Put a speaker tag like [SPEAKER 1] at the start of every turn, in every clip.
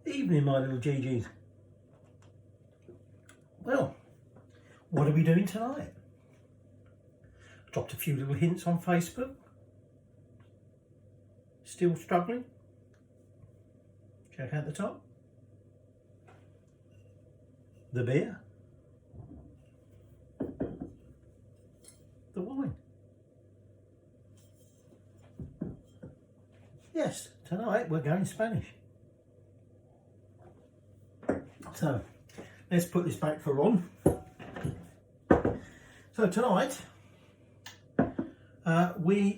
[SPEAKER 1] Evening, my little GGs. Well, what are we doing tonight? Dropped a few little hints on Facebook. Still struggling? Check out the top. The beer. The wine. Yes, tonight we're going Spanish. So, let's put this back for on. So tonight, I was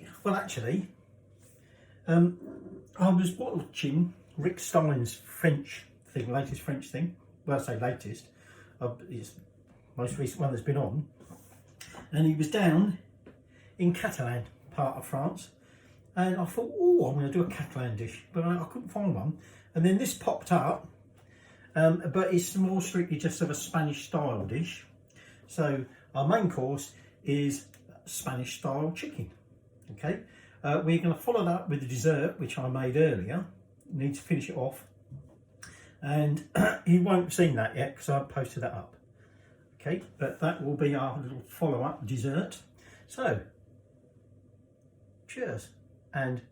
[SPEAKER 1] watching Rick Stein's French thing, latest French thing. Well, I say latest, it's most recent one that's been on. And he was down in Catalan, part of France. And I thought, oh, I'm going to do a Catalan dish, but I couldn't find one. And then this popped up, but it's more strictly just of a Spanish style dish. So our main course is Spanish style chicken. Okay, we're going to follow that with the dessert, which I made earlier. Need to finish it off, and you won't have seen that yet because I haven't posted that up. Okay, but that will be our little follow-up dessert. So, cheers and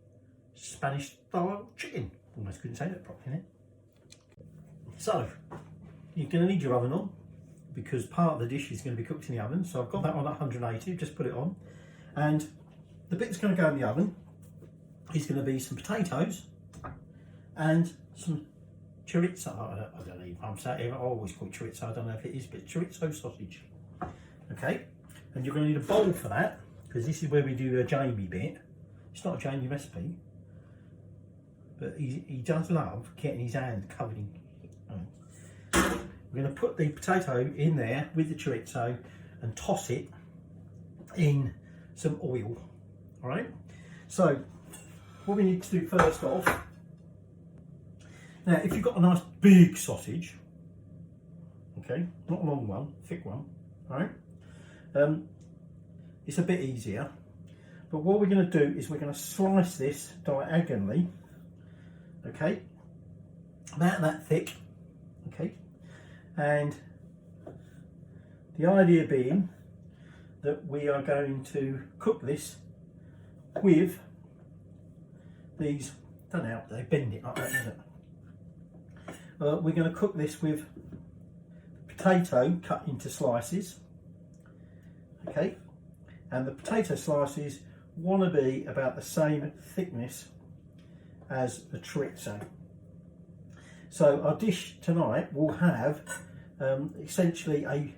[SPEAKER 1] Spanish style chicken. Almost couldn't say that properly. So, you're going to need your oven on, because part of the dish is going to be cooked in the oven. So I've got that on at 180, just put it on. And the bit that's going to go in the oven is going to be some potatoes and some chorizo. I don't know, I'm saying, I always call it chorizo, I don't know if it is, but chorizo sausage. Okay, and you're going to need a bowl for that, because this is where we do a Jamie bit. It's not a Jamie recipe, but he does love getting his hand covered in. We're going to put the potato in there with the chorizo and toss it in some oil. All right. So what we need to do first off. Now, if you've got a nice big sausage, okay, not a long one, thick one, all right, it's a bit easier. But what we're going to do is we're going to slice this diagonally, okay, about that thick, okay. And the idea being that we are going to cook this with these, I don't know how they bend it like that, is it? We're going to cook this with potato cut into slices, okay, and the potato slices want to be about the same thickness as the chorizo. So our dish tonight will have essentially a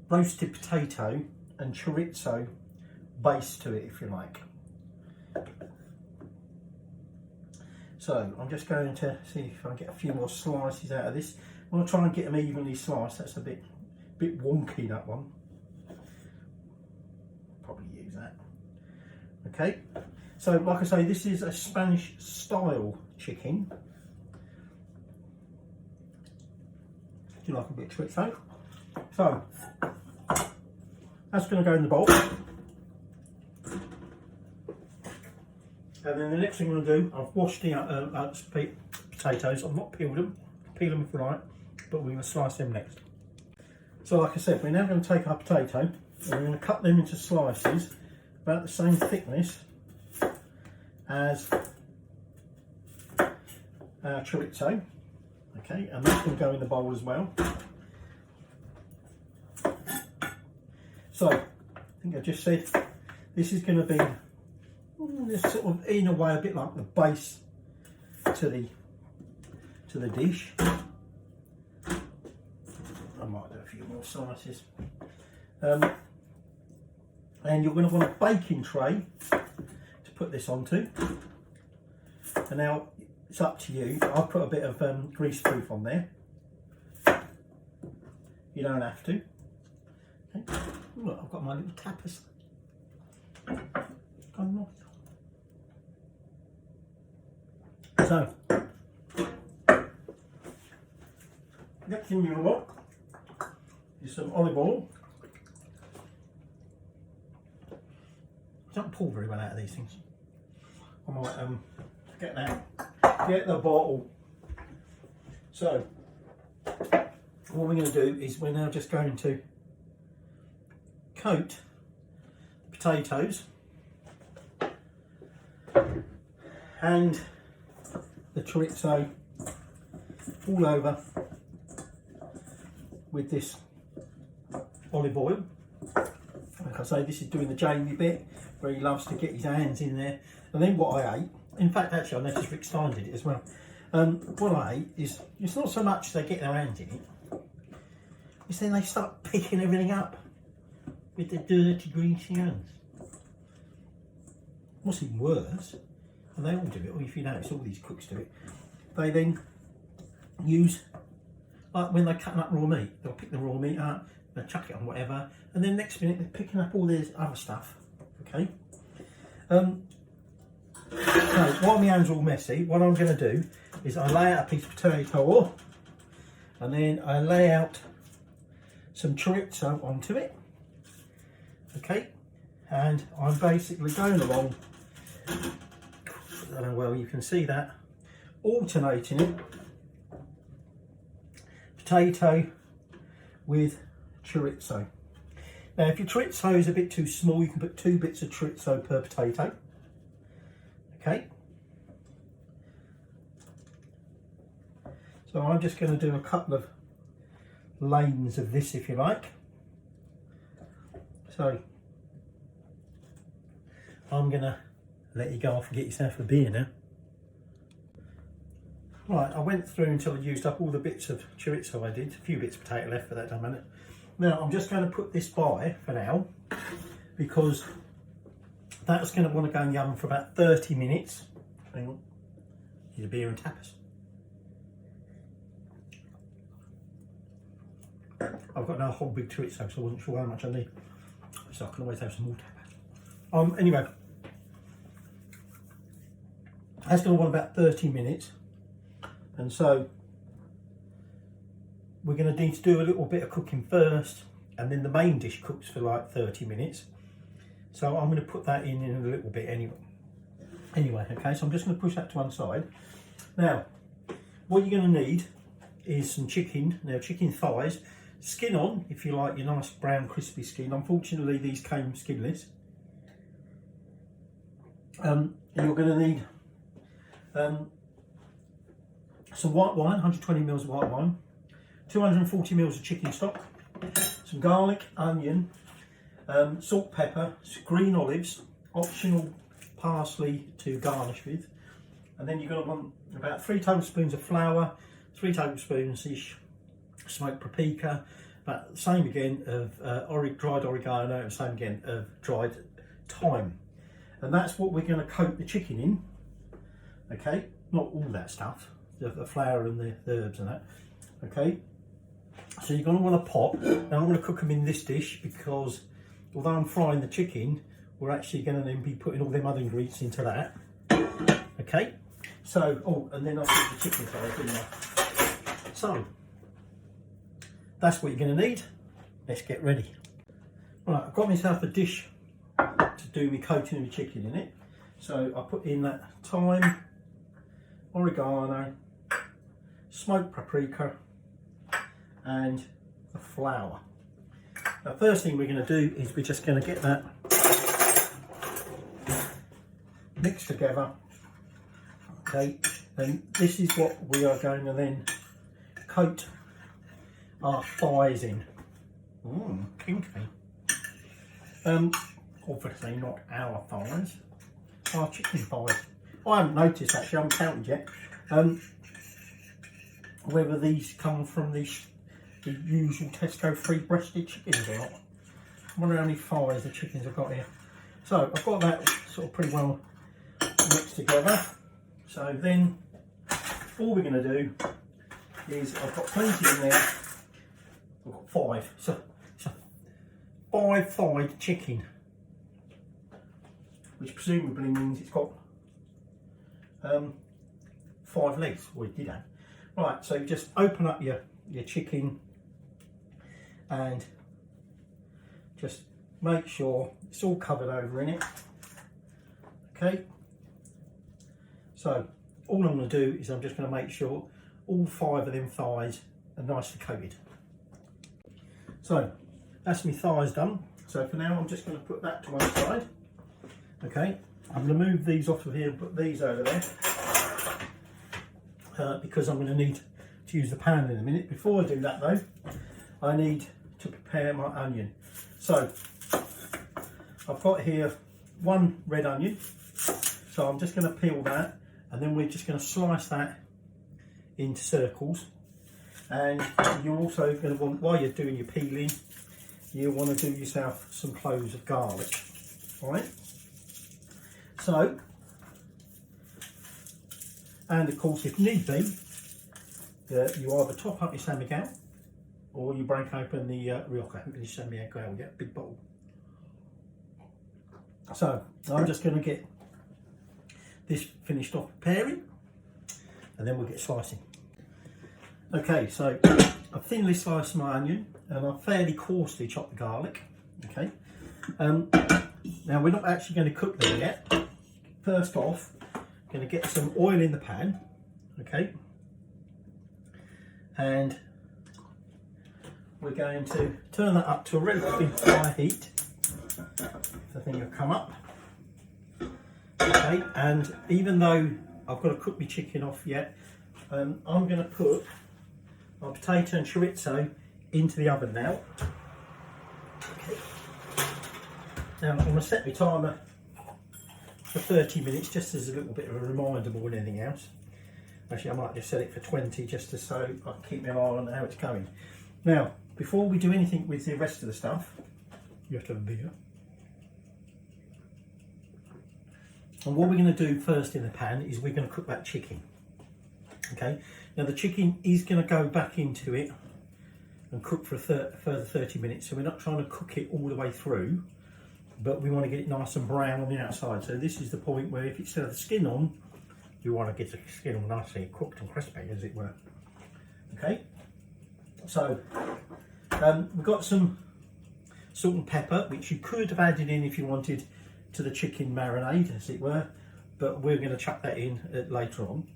[SPEAKER 1] roasted potato and chorizo base to it, if you like. So I'm just going to see if I can get a few more slices out of this. I'm going to try and get them evenly sliced. That's a bit wonky, that one. Probably use that. Okay. So like I say, this is a Spanish style chicken. Do you like a bit of chorizo? So that's going to go in the bowl. And then the next thing I'm going to do, I've washed the potatoes. I've not peeled them. Peel them if you like, but we're going to slice them next. So like I said, we're now going to take our potato and we're going to cut them into slices about the same thickness as our chorizo. Okay, and that's going to go in the bowl as well. So I think I just said this is going to be sort of in a way a bit like the base to the dish. I might do a few more slices. And you're going to want a baking tray to put this onto. And now it's up to you. I'll put a bit of greaseproof on there. You don't have to. Okay. Look, I've got my little tapas. So, next thing you want is some olive oil. Don't pull very well out of these things. I might get that Get the bottle. So, what we're going to do is we're now just going to coat the potatoes and the chorizo all over with this olive oil. Like I say, this is doing the Jamie bit where he loves to get his hands in there. And then what I ate, in fact actually I noticed Rick Stein did it as well. What I ate is, it's not so much they get their hands in it, it's then they start picking everything up with the dirty greasy hands. What's even worse, and they all do it, or if you notice all these cooks do it, they then use, like when they're cutting up raw meat, they'll pick the raw meat up, they'll chuck it on whatever, and then next minute they're picking up all this other stuff, okay? So while my hands are all messy, what I'm going to do is I lay out a piece of potato oil, and then I lay out some chorizo onto it, okay? And I'm basically going along, I don't know well you can see that, alternating it, potato with chorizo. Now if your chorizo is a bit too small, you can put 2 bits of chorizo per potato, okay? So I'm just going to do a couple of lanes of this if you like. So I'm going to let you go off and get yourself a beer now. Right, I went through until I used up all the bits of chorizo I did. A few bits of potato left, but that doesn't matter. Now I'm just going to put this by for now, because that's going to want to go in the oven for about 30 minutes. Hang on, need a beer and tapas. I've got no whole big chorizo, so I wasn't sure how much I need. So I can always have some more tapas. Anyway, that's going to want about 30 minutes. And so we're going to need to do a little bit of cooking first, and then the main dish cooks for like 30 minutes. So I'm going to put that in a little bit anyway, okay, so I'm just going to push that to one side. Now, what you're going to need is some chicken. Now, chicken thighs, skin on if you like your nice brown crispy skin. Unfortunately these came skinless. You're going to need some white wine, 120 mils of white wine, 240 mils of chicken stock, some garlic, onion, salt, pepper, green olives, optional parsley to garnish with, and then you're going to want about 3 tablespoons of flour, 3 tablespoons ish smoked paprika, but same again of dried oregano, and same again of dried thyme. And that's what we're going to coat the chicken in, okay? Not all that stuff, the flour and the herbs and that, okay? So you're going to want a pot. Now I'm going to cook them in this dish because although I'm frying the chicken, we're actually going to then be putting all them other ingredients into that, okay? So, oh, and then I'll put the chicken thighs, didn't I? So, that's what you're going to need. Let's get ready. Right, I've got myself a dish to do me coating of the chicken in it. So I put in that thyme, oregano, smoked paprika, and the flour. The first thing we're going to do is we're just going to get that mixed together, okay? And this is what we are going to then coat our thighs in. Kinky. Obviously not our thighs, our chicken thighs. I haven't noticed actually, I haven't counted yet, whether these come from the usual Tesco free breasted chickens or not. I wonder how many thighs the chickens have got here. So I've got that sort of pretty well mixed together. So then all we're going to do is, I've got plenty in there. I've got 5. So 5-thighed chicken, which presumably means it's got 5 legs. Well, it did have. Right, so just open up your chicken and just make sure it's all covered over in it. Okay, so all I'm going to do is I'm just going to make sure all 5 of them thighs are nicely coated. So that's my thighs done. So for now I'm just going to put that to one side. Okay, I'm going to move these off of here and put these over there because I'm going to need to use the pan in a minute. Before I do that though, I need to prepare my onion. So I've got here 1 red onion, so I'm just going to peel that, and then we're just going to slice that into circles. And you're also going to want, while you're doing your peeling, you want to do yourself some cloves of garlic. All right, so, and of course if need be, you either top up your samigao or you break open the rioja, open your samigao, get a big bowl. So I'm just going to get this finished off preparing, and then we'll get slicing. Okay, so I've thinly sliced my onion and I've fairly coarsely chopped the garlic. Okay, now we're not actually going to cook them yet. First off, I'm going to get some oil in the pan. Okay, and we're going to turn that up to a relatively high heat. I think it'll come up. Okay, and even though I've got to cook my chicken off yet, I'm going to put my potato and chorizo into the oven now. Okay. Now I'm going to set my timer for 30 minutes just as a little bit of a reminder more than anything else. Actually, I might just set it for 20 just to so I can keep my eye on how it's going. Now, before we do anything with the rest of the stuff, you have to have a beer. And what we're going to do first in the pan is we're going to cook that chicken. Okay, now the chicken is going to go back into it and cook for a further 30 minutes. So we're not trying to cook it all the way through, but we want to get it nice and brown on the outside. So this is the point where if it's still the skin on, you want to get the skin all nicely cooked and crispy, as it were. Okay, so we've got some salt and pepper, which you could have added in if you wanted to the chicken marinade, as it were, but we're going to chuck that in later on.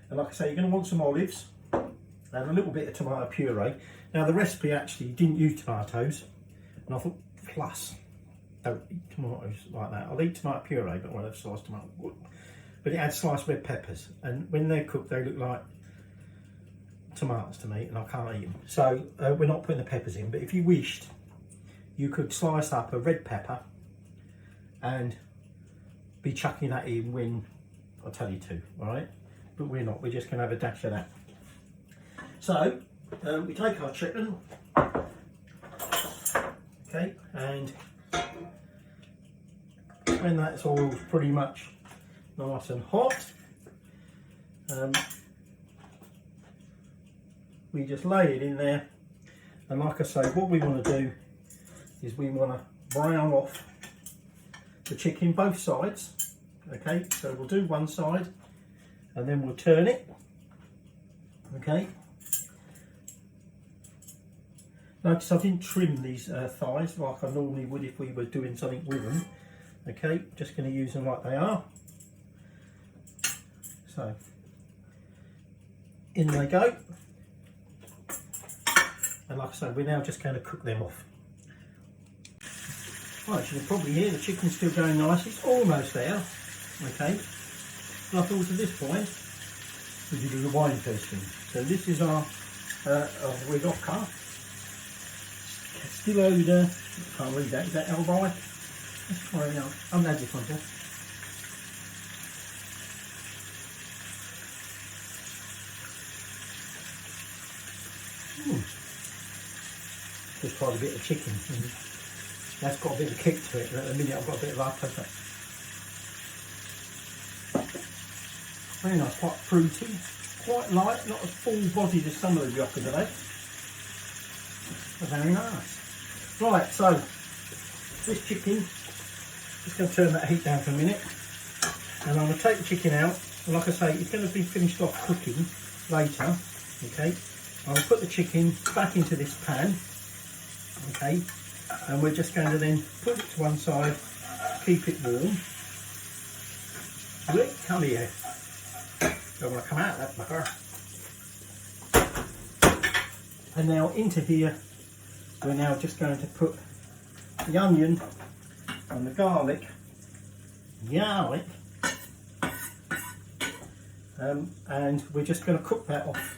[SPEAKER 1] And like I say, you're going to want some olives and a little bit of tomato puree. Now the recipe actually didn't use tomatoes, and I thought, plus, don't eat tomatoes like that. I'll eat tomato puree, but I won't have sliced tomato. But it had sliced red peppers, and when they're cooked, they look like tomatoes to me, and I can't eat them. So we're not putting the peppers in, but if you wished, you could slice up a red pepper and be chucking that in when I tell you to, all right? But we're not, we're just going to have a dash of that. So we take our chicken, okay, and when that's all pretty much nice and hot, we just lay it in there. And like I say, what we want to do is we want to brown off the chicken both sides. Okay, so we'll do one side and then we'll turn it. Okay, notice I didn't trim these thighs like I normally would if we were doing something with them. Okay, just going to use them like they are. So in they go, and like I say, we're now just going to cook them off. Right, as you can probably hear, the chicken's still going nice. It's almost there. Okay, and I thought at this point we could do the wine tasting. So this is our Rioja. Still odor. I can't read that. Is that Elby? Let's try it out. I'm glad this one here. Just tried a bit of chicken. That's got a bit of kick to it. At the minute I've got a bit of hard pepper. Very nice, quite fruity, quite light, not as full bodied as some of the Rioja today. But very nice. Right, so this chicken, just going to turn that heat down for a minute, and I'm going to take the chicken out. And like I say, it's going to be finished off cooking later. Okay, I'll put the chicken back into this pan. Okay, and we're just going to then put it to one side, keep it warm. Look, come here. Don't want to come out of that butter. And now into here, we're now just going to put the onion and the garlic, and we're just going to cook that off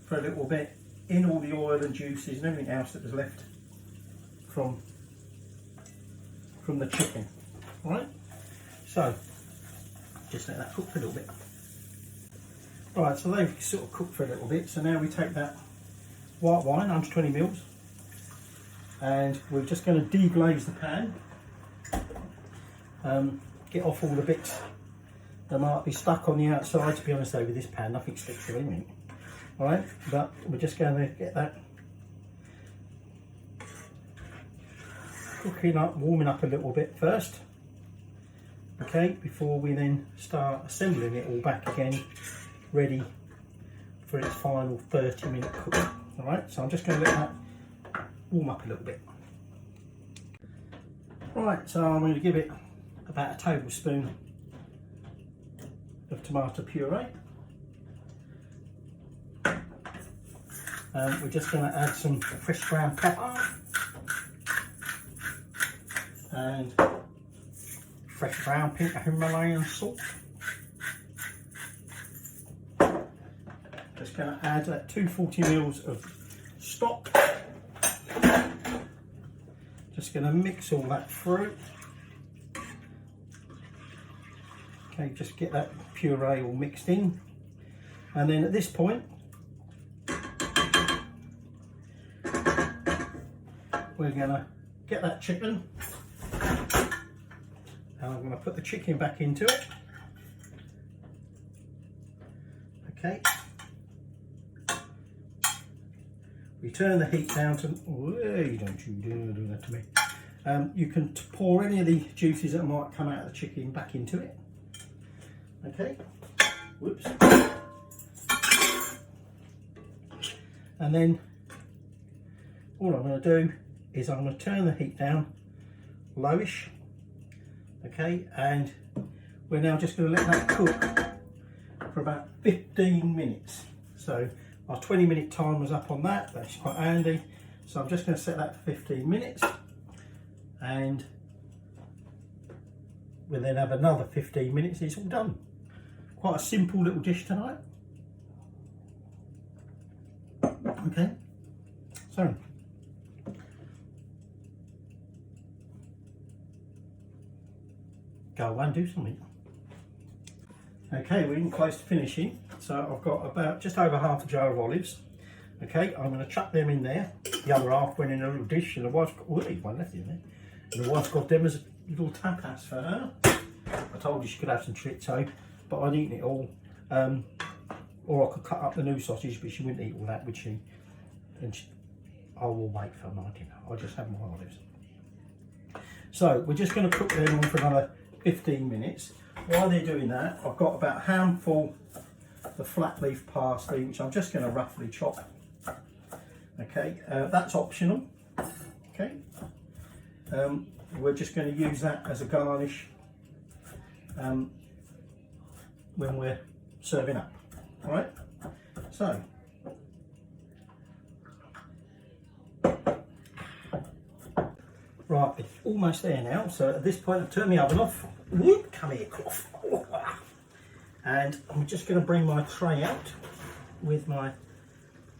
[SPEAKER 1] for a little bit in all the oil and juices and everything else that was left from the chicken. All right, so just let that cook for a little bit. All right, so they've sort of cooked for a little bit, so now we take that white wine, 120 mils, and we're just going to deglaze the pan, get off all the bits that might be stuck on the outside. To be honest though, with this pan, nothing sticks to anything. All right, but we're just going to get that cooking up, warming up a little bit first, okay, before we then start assembling it all back again, ready for its final 30-minute cooking. All right, so I'm just going to let that warm up a little bit. Right, so I'm going to give it about a tablespoon of tomato puree. We're just going to add some fresh ground pepper and fresh ground Himalayan salt. Just going to add 240 mils of stock. Just going to mix all that through. Okay, just get that puree all mixed in, and then at this point we're going to get that chicken, and I'm going to put the chicken back into it. Okay, we turn the heat down to, hey, don't you do that to me. You can pour any of the juices that might come out of the chicken back into it. Okay, whoops. And then all I'm going to do is I'm going to turn the heat down lowish. Okay, and we're now just going to let that cook for about 15 minutes. So our 20-minute time was up on that. That's quite handy. So I'm just going to set that for 15 minutes, and we'll then have another 15 minutes. It's all done. Quite a simple little dish tonight. Okay, so go away and do something. Okay, we're getting close to finishing. So I've got about just over half a jar of olives. Okay, I'm going to chuck them in there. The other half went in a little dish, and the wife's got, oh, there's one left in there. And the wife's got them as a little tapas for her. I told you she could have some chorizo, but I'd eaten it all. Or I could cut up the new sausage, but she wouldn't eat all that, would she? And I will wait for my dinner. I'll just have my olives. So we're just going to cook them on for another 15 minutes. While they're doing that, I've got about a handful of flat leaf parsley, which I'm just going to roughly chop. Okay, that's optional. Okay, we're just going to use that as a garnish when we're serving up. All right, so right, it's almost there now. So at this point, I've turned the oven off. Whoop, come here, Clough. And I'm just going to bring my tray out with my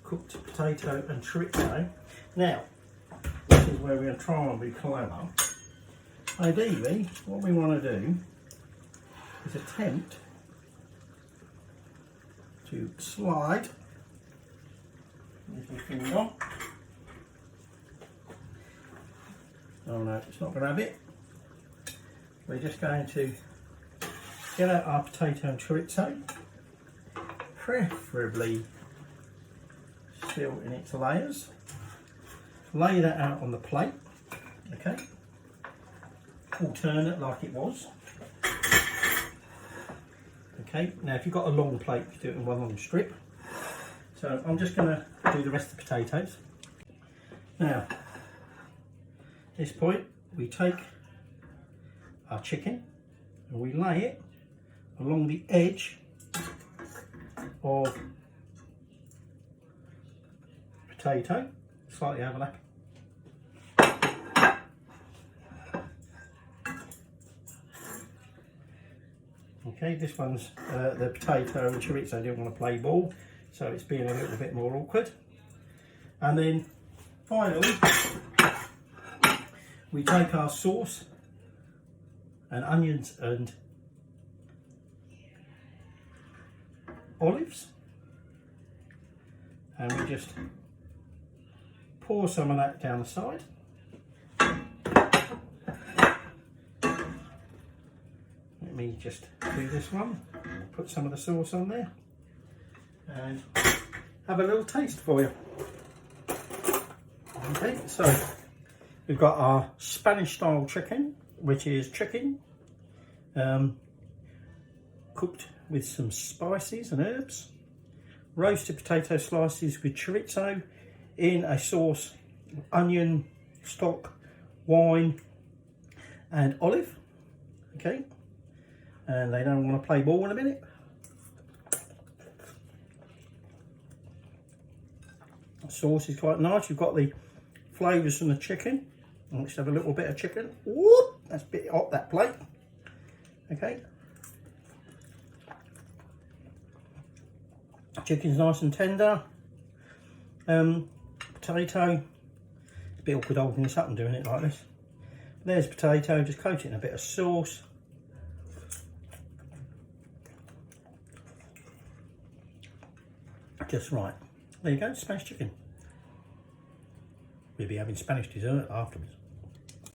[SPEAKER 1] cooked potato and chorizo. Now, this is where we're going to try and be clever. Ideally, what we want to do is attempt to slide with your finger. Oh no, it's not going to have it. We're just going to get out our potato and chorizo, preferably still in its layers. Lay that out on the plate, okay? Alternate like it was. Okay, now if you've got a long plate, you do it in one long strip. So I'm just going to do the rest of the potatoes. Now, at this point, we take our chicken and we lay it along the edge of potato, slightly overlapping. Okay, this one's the potato and chorizo didn't want to play ball, so it's being a little bit more awkward. And then finally, we take our sauce and onions and olives, and we just pour some of that down the side. Let me just do this one, put some of the sauce on there and have a little taste for you. Okay, so we've got our Spanish style chicken, which is chicken cooked with some spices and herbs, roasted potato slices with chorizo in a sauce, onion, stock, wine and olive. Okay, and they don't want to play ball in a minute. The sauce is quite nice. You've got the flavours from the chicken. Let's have a little bit of chicken. Whoop, that's a bit hot, that plate. Okay. Chicken's nice and tender. Potato. It's a bit awkward holding this up and doing it like this. There's potato, just coat it in a bit of sauce. Just right. There you go, Spanish chicken. We'll be having Spanish dessert afterwards.